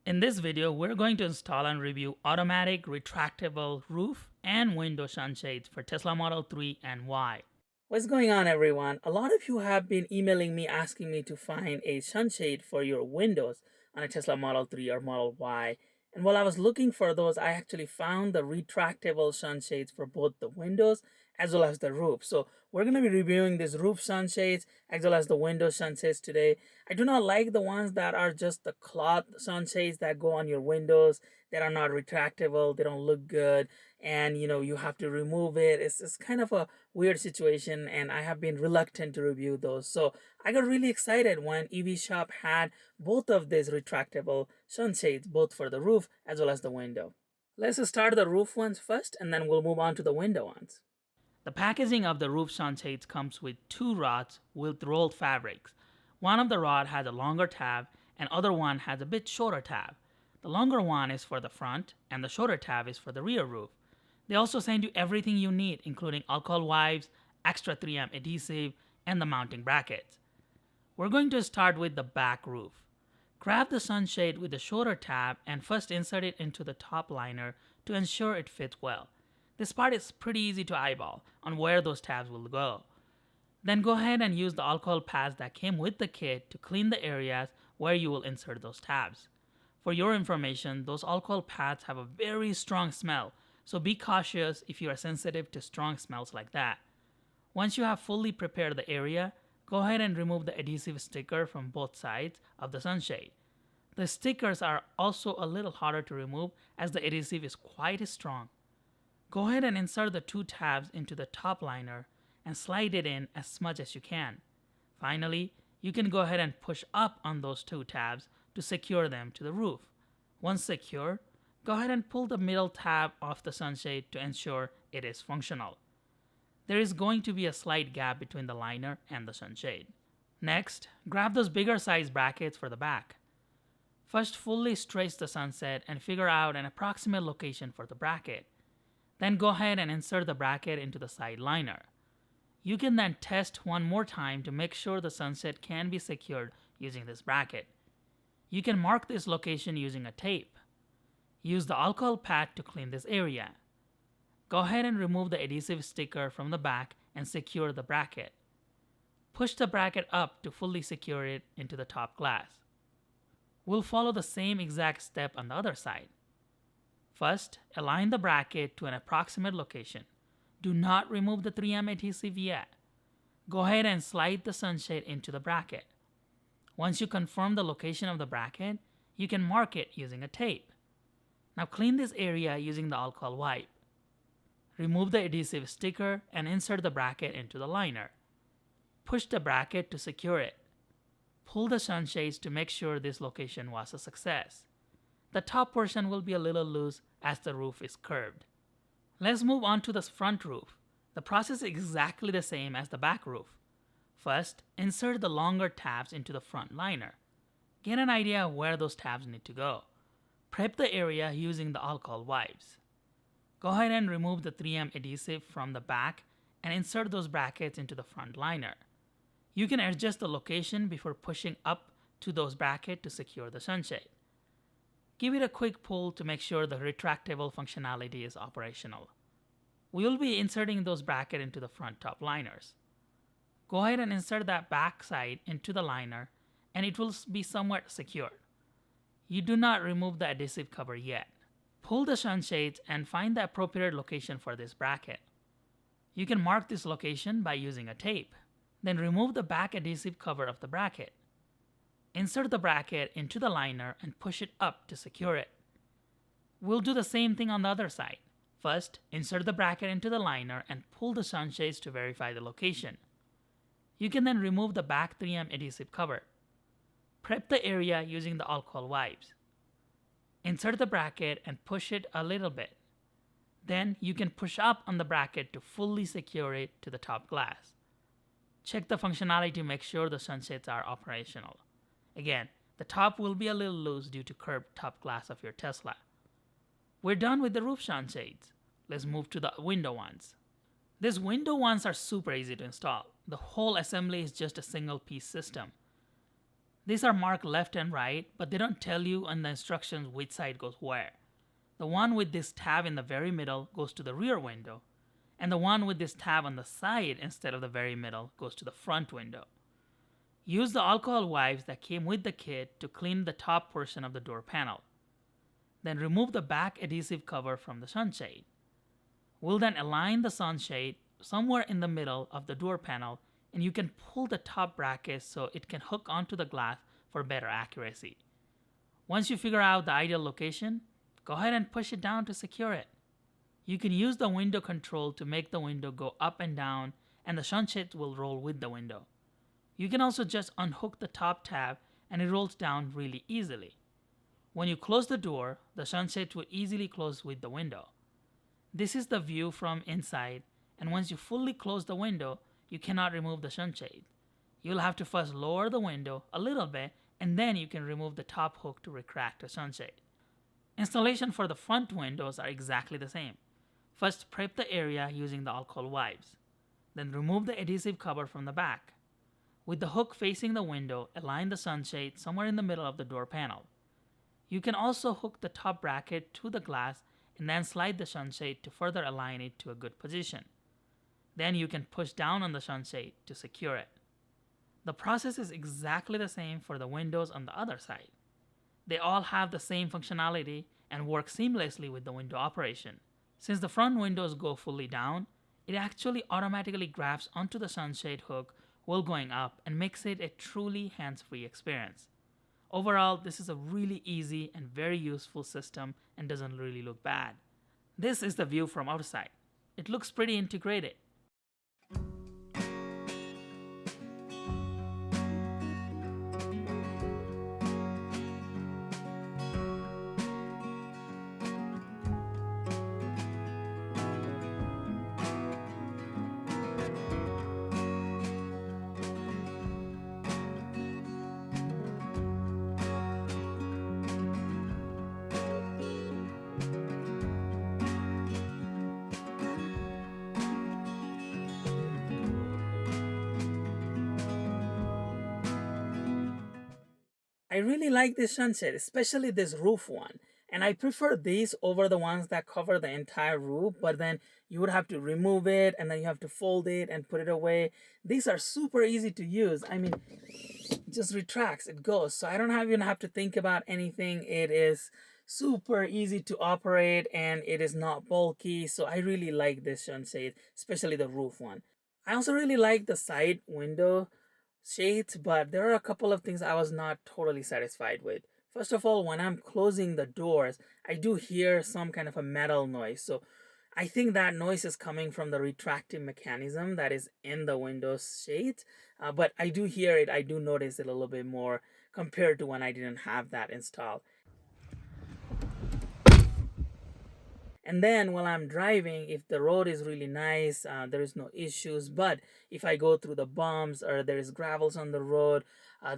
In this video, we're going to install and review automatic retractable roof and window sunshades for Tesla Model 3 and Y. What's going on, everyone? A lot of you have been emailing me asking me to find a sunshade for your windows on a Tesla Model 3 or Model Y. And while I was looking for those, I actually found the retractable sunshades for both the windows as well as the roof. So we're going to be reviewing these roof sunshades as well as the window sunshades today. I do not like the ones that are just the cloth sunshades that go on your windows that are not retractable. They don't look good, and you have to remove it. It's kind of a weird situation, and I have been reluctant to review those. So I got really excited when EV Shop had both of these retractable sunshades, both for the roof as well as the window. Let's start the roof ones first, and then we'll move on to the window ones. The packaging of the roof sunshades comes with two rods with rolled fabrics. One of the rod has a longer tab and other one has a bit shorter tab. The longer one is for the front and the shorter tab is for the rear roof. They also send you everything you need, including alcohol wipes, extra 3M adhesive, and the mounting brackets. We're going to start with the back roof. Grab the sunshade with the shorter tab and first insert it into the top liner to ensure it fits well. This part is pretty easy to eyeball on where those tabs will go. Then go ahead and use the alcohol pads that came with the kit to clean the areas where you will insert those tabs. For your information, those alcohol pads have a very strong smell, so be cautious if you are sensitive to strong smells like that. Once you have fully prepared the area, go ahead and remove the adhesive sticker from both sides of the sunshade. The stickers are also a little harder to remove as the adhesive is quite strong. Go ahead and insert the two tabs into the top liner and slide it in as much as you can. Finally, you can go ahead and push up on those two tabs to secure them to the roof. Once secure, go ahead and pull the middle tab off the sunshade to ensure it is functional. There is going to be a slight gap between the liner and the sunshade. Next, grab those bigger size brackets for the back. First, fully stretch the sunset and figure out an approximate location for the bracket. Then go ahead and insert the bracket into the side liner. You can then test one more time to make sure the sunset can be secured using this bracket. You can mark this location using a tape. Use the alcohol pad to clean this area. Go ahead and remove the adhesive sticker from the back and secure the bracket. Push the bracket up to fully secure it into the top glass. We'll follow the same exact step on the other side. First, align the bracket to an approximate location. Do not remove the 3M adhesive yet. Go ahead and slide the sunshade into the bracket. Once you confirm the location of the bracket, you can mark it using a tape. Now clean this area using the alcohol wipe. Remove the adhesive sticker and insert the bracket into the liner. Push the bracket to secure it. Pull the sunshades to make sure this location was a success. The top portion will be a little loose as the roof is curved. Let's move on to the front roof. The process is exactly the same as the back roof. First, insert the longer tabs into the front liner. Get an idea of where those tabs need to go. Prep the area using the alcohol wipes. Go ahead and remove the 3M adhesive from the back and insert those brackets into the front liner. You can adjust the location before pushing up to those brackets to secure the sunshade. Give it a quick pull to make sure the retractable functionality is operational. We will be inserting those brackets into the front top liners. Go ahead and insert that back side into the liner and it will be somewhat secured. You do not remove the adhesive cover yet. Pull the sunshades and find the appropriate location for this bracket. You can mark this location by using a tape. Then remove the back adhesive cover of the bracket. Insert the bracket into the liner and push it up to secure it. We'll do the same thing on the other side. First, insert the bracket into the liner and pull the sunshades to verify the location. You can then remove the back 3M adhesive cover. Prep the area using the alcohol wipes. Insert the bracket and push it a little bit. Then you can push up on the bracket to fully secure it to the top glass. Check the functionality to make sure the sunshades are operational. Again, the top will be a little loose due to curved top glass of your Tesla. We're done with the roof sunshades. Let's move to the window ones. These window ones are super easy to install. The whole assembly is just a single piece system. These are marked left and right, but they don't tell you on the instructions which side goes where. The one with this tab in the very middle goes to the rear window, and the one with this tab on the side instead of the very middle goes to the front window. Use the alcohol wipes that came with the kit to clean the top portion of the door panel. Then remove the back adhesive cover from the sunshade. We'll then align the sunshade somewhere in the middle of the door panel, and you can pull the top bracket so it can hook onto the glass for better accuracy. Once you figure out the ideal location, go ahead and push it down to secure it. You can use the window control to make the window go up and down, and the sunshade will roll with the window. You can also just unhook the top tab and it rolls down really easily. When you close the door, the sunshade will easily close with the window. This is the view from inside, and once you fully close the window, you cannot remove the sunshade. You'll have to first lower the window a little bit, and then you can remove the top hook to retract the sunshade. Installation for the front windows are exactly the same. First, prep the area using the alcohol wipes. Then remove the adhesive cover from the back. With the hook facing the window, align the sunshade somewhere in the middle of the door panel. You can also hook the top bracket to the glass and then slide the sunshade to further align it to a good position. Then you can push down on the sunshade to secure it. The process is exactly the same for the windows on the other side. They all have the same functionality and work seamlessly with the window operation. Since the front windows go fully down, it actually automatically grabs onto the sunshade hook while going up and makes it a truly hands-free experience. Overall, this is a really easy and very useful system and doesn't really look bad. This is the view from outside. It looks pretty integrated. I really like this sunset, especially this roof one. And I prefer these over the ones that cover the entire roof, but then you would have to remove it and then you have to fold it and put it away. These are super easy to use. I mean, it just retracts, it goes. So I don't even have to think about anything. It is super easy to operate and it is not bulky. So I really like this sunshade, especially the roof one. I also really like the side window shades, but there are a couple of things I was not totally satisfied with. First of all, when I'm closing the doors, I do hear some kind of a metal noise. So I think that noise is coming from the retractive mechanism that is in the window shades. But I do hear it, I do notice it a little bit more compared to when I didn't have that installed. And then while I'm driving, if the road is really nice, there is no issues. But if I go through the bumps or there is gravels on the road,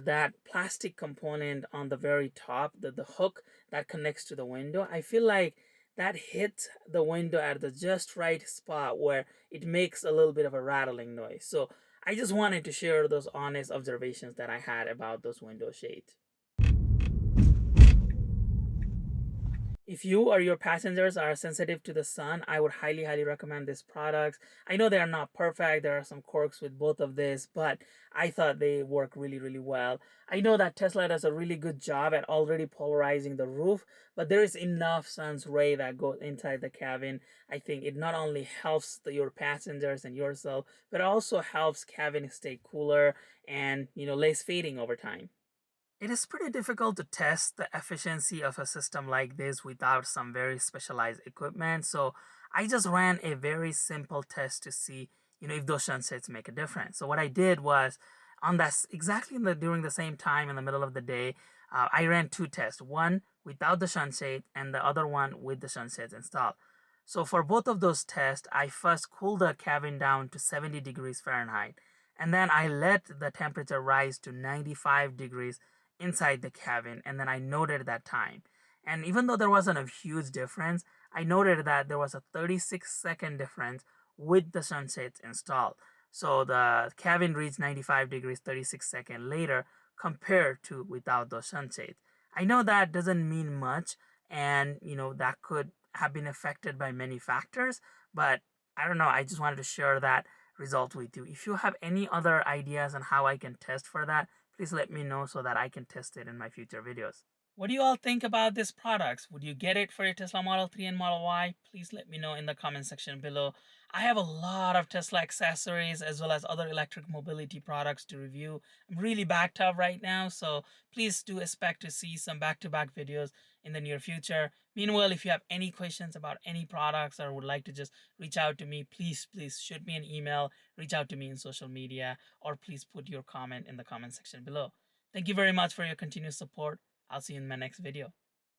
that plastic component on the very top, the hook that connects to the window, I feel like that hits the window at the just right spot where it makes a little bit of a rattling noise. So I just wanted to share those honest observations that I had about those window shades. If you or your passengers are sensitive to the sun, I would highly recommend these products. I know they are not perfect. There are some quirks with both of these, but I thought they work really well. I know that Tesla does a really good job at already polarizing the roof, but there is enough sun's ray that goes inside the cabin. I think it not only helps your passengers and yourself, but also helps cabin stay cooler and less fading over time. It is pretty difficult to test the efficiency of a system like this without some very specialized equipment. So I just ran a very simple test to see, if those sunsets make a difference. So what I did was on that exactly during the same time in the middle of the day, I ran two tests, one without the sunshade and the other one with the sunsets installed. So for both of those tests, I first cooled the cabin down to 70 degrees Fahrenheit, and then I let the temperature rise to 95 degrees inside the cabin, and then I noted that time. And even though there wasn't a huge difference, I noted that there was a 36-second difference with the sunsets installed. So the cabin reached 95 degrees 36 seconds later compared to without those sunshades. I know that doesn't mean much, and that could have been affected by many factors, but I don't know, I just wanted to share that result with you. If you have any other ideas on how I can test for that, please let me know so that I can test it in my future videos. What do you all think about these products? Would you get it for your Tesla Model 3 and Model Y? Please let me know in the comment section below. I have a lot of Tesla accessories as well as other electric mobility products to review. I'm really backed up right now, so please do expect to see some back-to-back videos in the near future. Meanwhile, if you have any questions about any products or would like to just reach out to me, please shoot me an email, reach out to me in social media, or please put your comment in the comment section below. Thank you very much for your continued support. I'll see you in my next video.